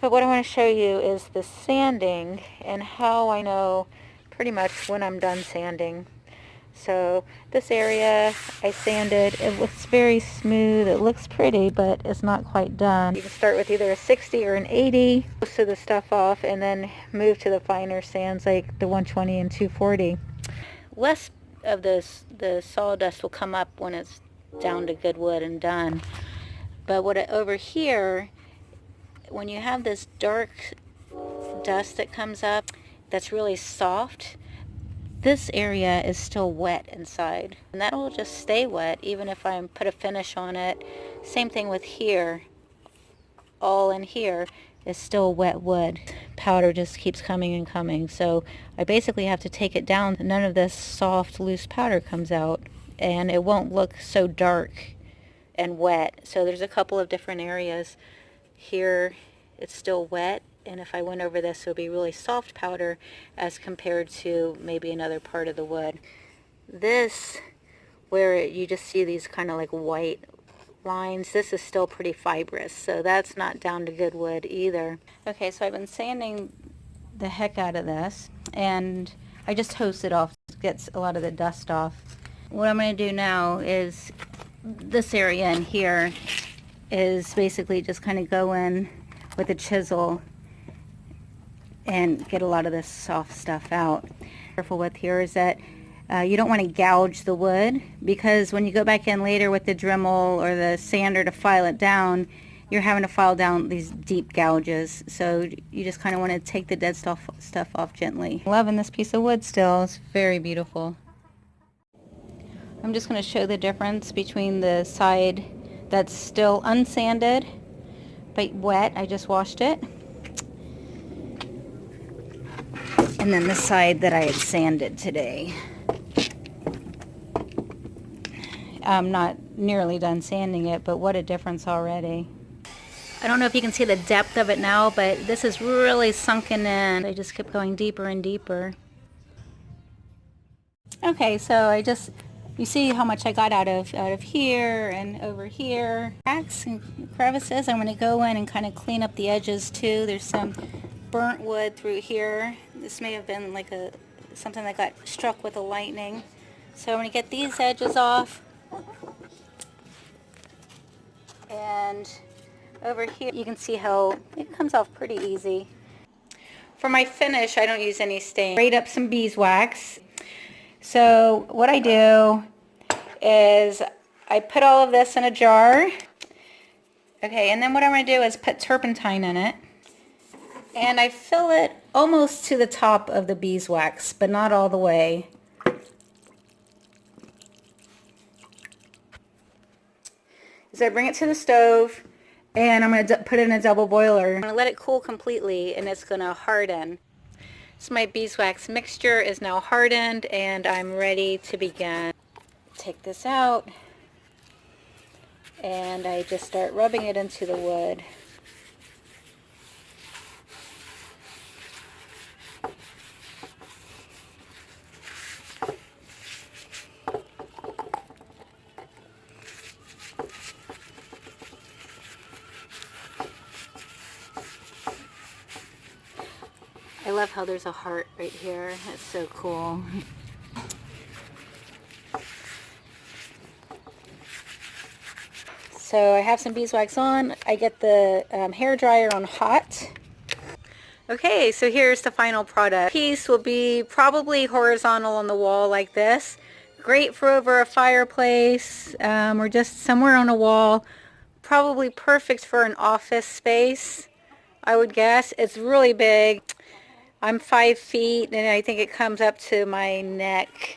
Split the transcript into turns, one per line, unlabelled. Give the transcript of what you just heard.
But what I want to show you is the sanding and how I know pretty much when I'm done sanding. So this area I sanded, it looks very smooth, it looks pretty, but it's not quite done. You can start with either a 60 or an 80, most of the stuff off, and then move to the finer sands like the 120 and 240. Less of the sawdust will come up when it's down to good wood and done. But over here, when you have this dark dust that comes up that's really soft, this area is still wet inside, and that will just stay wet even if I put a finish on it. Same thing with here. All in here is still wet wood. Powder just keeps coming and coming, so I basically have to take it down. None of this soft, loose powder comes out, and it won't look so dark and wet. So there's a couple of different areas. Here it's still wet, and if I went over this, it would be really soft powder as compared to maybe another part of the wood. This, where you just see these kind of like white lines, this is still pretty fibrous, so that's not down to good wood either. Okay, so I've been sanding the heck out of this, and I just hose it off. It gets a lot of the dust off. What I'm going to do now is this area in here is basically just kind of go in with a chisel and get a lot of this soft stuff out. Careful with here is that you don't want to gouge the wood, because when you go back in later with the Dremel or the sander to file it down, you're having to file down these deep gouges. So you just kind of want to take the dead stuff off gently. Loving this piece of wood still. It's very beautiful. I'm just going to show the difference between the side that's still unsanded but wet. I just washed it. And then the side that I had sanded today. I'm not nearly done sanding it, but what a difference already. I don't know if you can see the depth of it now, but this is really sunken in. I just kept going deeper and deeper. Okay, so you see how much I got out of here and over here. Cracks and crevices. I'm going to go in and kind of clean up the edges too. There's some burnt wood through here. This may have been like something that got struck with a lightning. So I'm going to get these edges off. And over here you can see how it comes off pretty easy. For my finish, I don't use any stain. Grate up some beeswax. So what I do is I put all of this in a jar. Okay, and then what I'm going to do is put turpentine in it. And I fill it almost to the top of the beeswax, but not all the way. So I bring it to the stove, and I'm going to put it in a double boiler. I'm going to let it cool completely, and it's going to harden. So my beeswax mixture is now hardened, and I'm ready to begin. Take this out, and I just start rubbing it into the wood. I love how there's a heart right here. It's so cool. So I have some beeswax on. I get the hair dryer on hot. Okay, so here's the final product. Piece will be probably horizontal on the wall like this. Great for over a fireplace or just somewhere on a wall. Probably perfect for an office space, I would guess. It's really big. I'm 5 feet, and I think it comes up to my neck.